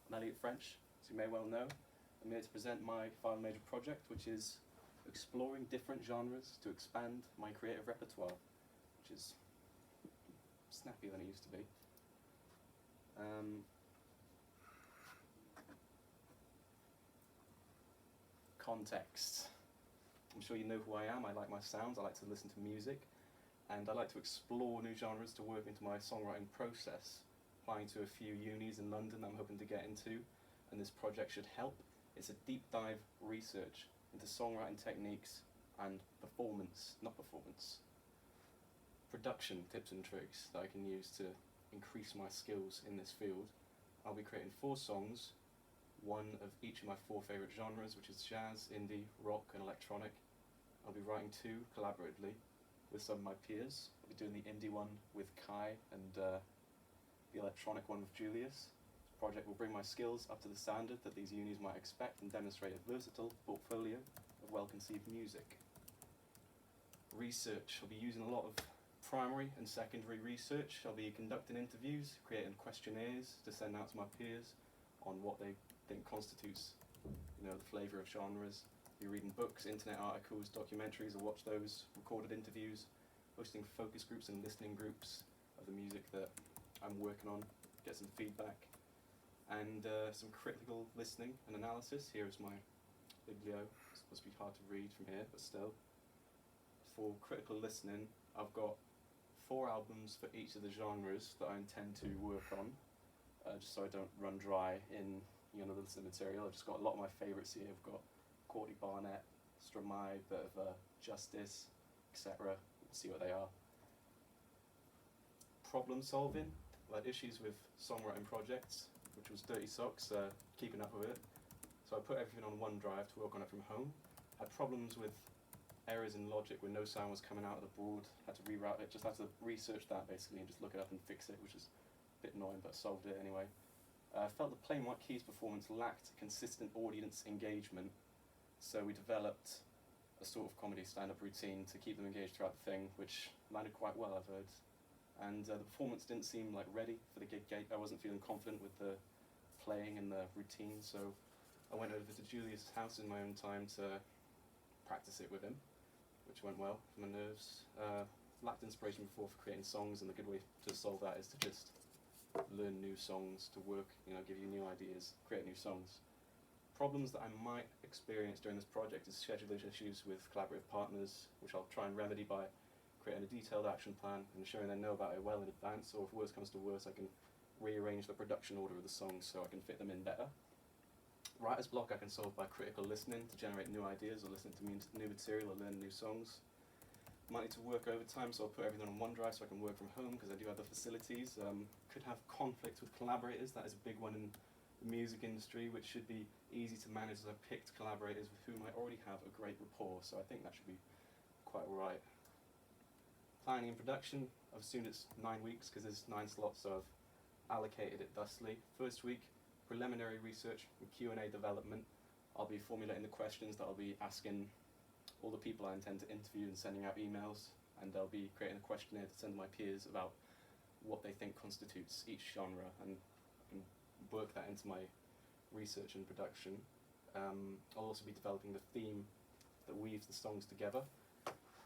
I'm Elliot French, as you may well know. I'm here to present my final major project, which is exploring different genres to expand my creative repertoire, which is snappier than it used to be. Context. I'm sure you know who I am. I like my sounds, I like to listen to music, and I like to explore new genres to work into my songwriting process, applying to a few unis in London I'm hoping to get into, and this project should help. It's a deep dive research into songwriting techniques and production tips and tricks that I can use to increase my skills in this field. I'll be creating 4 songs, one of each of my 4 favourite genres, which is jazz, indie, rock and electronic. I'll be writing 2 collaboratively with some of my peers. I'll be doing the indie one with Kai and the electronic one with Julius. This project will bring my skills up to the standard that these unis might expect and demonstrate a versatile portfolio of well-conceived music. Research. I'll be using a lot of primary and secondary research. I'll be conducting interviews, creating questionnaires to send out to my peers on what they think constitutes, the flavour of genres. I'll be reading books, internet articles, documentaries, or watch those recorded interviews, hosting focus groups and listening groups of the music that I'm working on, get some feedback, and some critical listening and analysis. Here is my biblio. It's supposed to be hard to read from here, but still. For critical listening, I've got 4 albums for each of the genres that I intend to work on, just so I don't run dry in the listening material. I've just got a lot of my favourites here. I've got Cordy Barnett, Stromae, bit of Justice, etc. See what they are. Problem solving. I had issues with songwriting projects, which was dirty socks, keeping up with it. So I put everything on OneDrive to work on it from home. Had problems with errors in Logic when no sound was coming out of the board. Had to reroute it, just had to research that basically and just look it up and fix it, which is a bit annoying, but solved it anyway. I felt the Plain White Keys performance lacked consistent audience engagement, so we developed a sort of comedy stand-up routine to keep them engaged throughout the thing, which landed quite well, I've heard. And the performance didn't seem ready for the gig gate. I wasn't feeling confident with the playing and the routine, so I went over to Julius' house in my own time to practice it with him, which went well for my nerves. Lacked inspiration before for creating songs, and the good way to solve that is to just learn new songs to work, give you new ideas, create new songs. Problems that I might experience during this project is scheduling issues with collaborative partners, which I'll try and remedy by creating a detailed action plan and ensuring they know about it well in advance, or if worse comes to worse, I can rearrange the production order of the songs so I can fit them in better. Writer's block I can solve by critical listening to generate new ideas or listening to new material or learn new songs. Might need to work overtime, so I'll put everything on OneDrive so I can work from home because I do have the facilities. Could have conflict with collaborators. That is a big one in the music industry, which should be easy to manage as I've picked collaborators with whom I already have a great rapport, so I think that should be quite alright. Planning and production, I've assumed it's 9 weeks because there's 9 slots, so I've allocated it thusly. First week, preliminary research and Q&A development. I'll be formulating the questions that I'll be asking all the people I intend to interview and sending out emails, and I'll be creating a questionnaire to send to my peers about what they think constitutes each genre, and work that into my research and production. I'll also be developing the theme that weaves the songs together.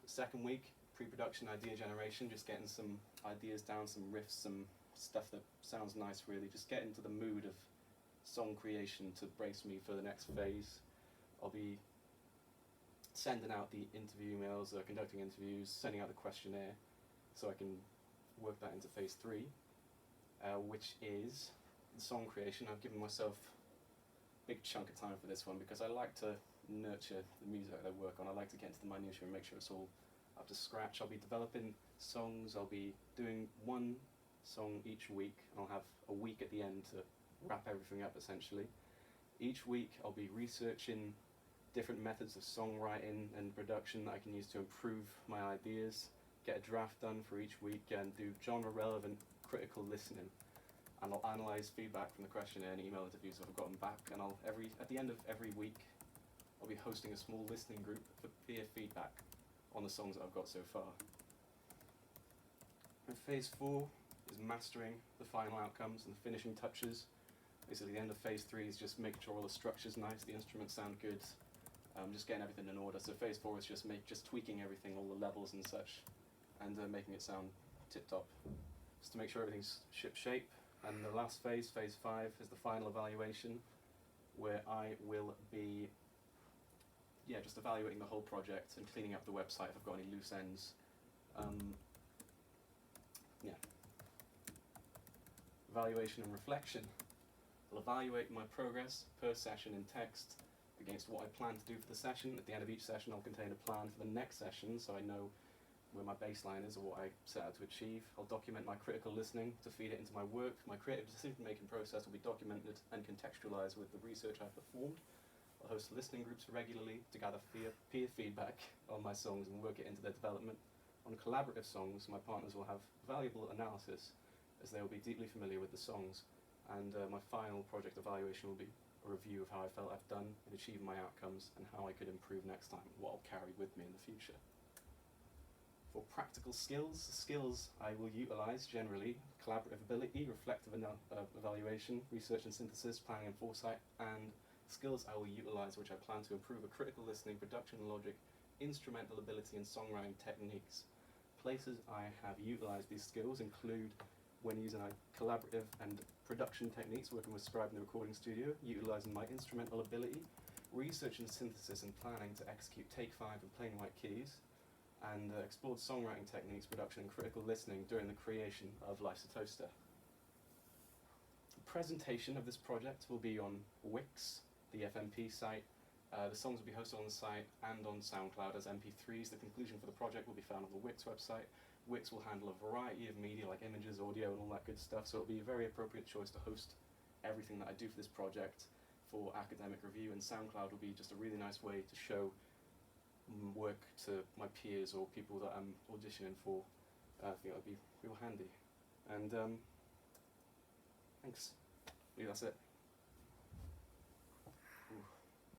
Second week, pre-production idea generation, just getting some ideas down, some riffs, some stuff that sounds nice really, just get into the mood of song creation to brace me for the next phase. I'll be sending out the interview emails, conducting interviews, sending out the questionnaire so I can work that into phase 3, which is the song creation. I've given myself a big chunk of time for this one because I like to nurture the music that I work on. I like to get into the minutiae and make sure it's all up to scratch. I'll be developing songs, I'll be doing 1 song each week, and I'll have a week at the end to wrap everything up essentially. Each week I'll be researching different methods of songwriting and production that I can use to improve my ideas, get a draft done for each week, and do genre-relevant critical listening. And I'll analyse feedback from the questionnaire and email interviews that I've gotten back, and at the end of every week I'll be hosting a small listening group for peer feedback on the songs that I've got so far. And phase 4 is mastering the final outcomes and the finishing touches. Basically, the end of phase 3 is just making sure all the structure's nice, the instruments sound good, just getting everything in order. So phase 4 is just tweaking everything, all the levels and such, and making it sound tip-top, just to make sure everything's ship-shape. And the last phase, phase 5, is the final evaluation, where I will be just evaluating the whole project and cleaning up the website if I've got any loose ends. Evaluation and reflection. I'll evaluate my progress per session in text against what I plan to do for the session. At the end of each session, I'll contain a plan for the next session, so I know where my baseline is or what I set out to achieve. I'll document my critical listening to feed it into my work. My creative decision-making process will be documented and contextualized with the research I've performed. I'll host listening groups regularly to gather peer feedback on my songs and work it into their development. On collaborative songs, my partners will have valuable analysis, as they will be deeply familiar with the songs, and my final project evaluation will be a review of how I felt I've done in achieving my outcomes and how I could improve next time, and what I'll carry with me in the future. For practical skills, the skills I will utilise generally: collaborative ability, reflective evaluation, research and synthesis, planning and foresight, and skills I will utilise which I plan to improve are critical listening, production and logic, instrumental ability and songwriting techniques. Places I have utilised these skills include when using collaborative and production techniques, working with Scribe in the recording studio, utilising my instrumental ability, research and synthesis and planning to execute take 5 in plain white keys, and explored songwriting techniques, production and critical listening during the creation of Life's a Toaster. The presentation of this project will be on Wix, the FMP site. The songs will be hosted on the site and on SoundCloud as MP3s. The conclusion for the project will be found on the Wix website. Wix will handle a variety of media like images, audio and all that good stuff, so it'll be a very appropriate choice to host everything that I do for this project for academic review, and SoundCloud will be just a really nice way to show work to my peers or people that I'm auditioning for. I think that would be real handy. And thanks. I believe that's it.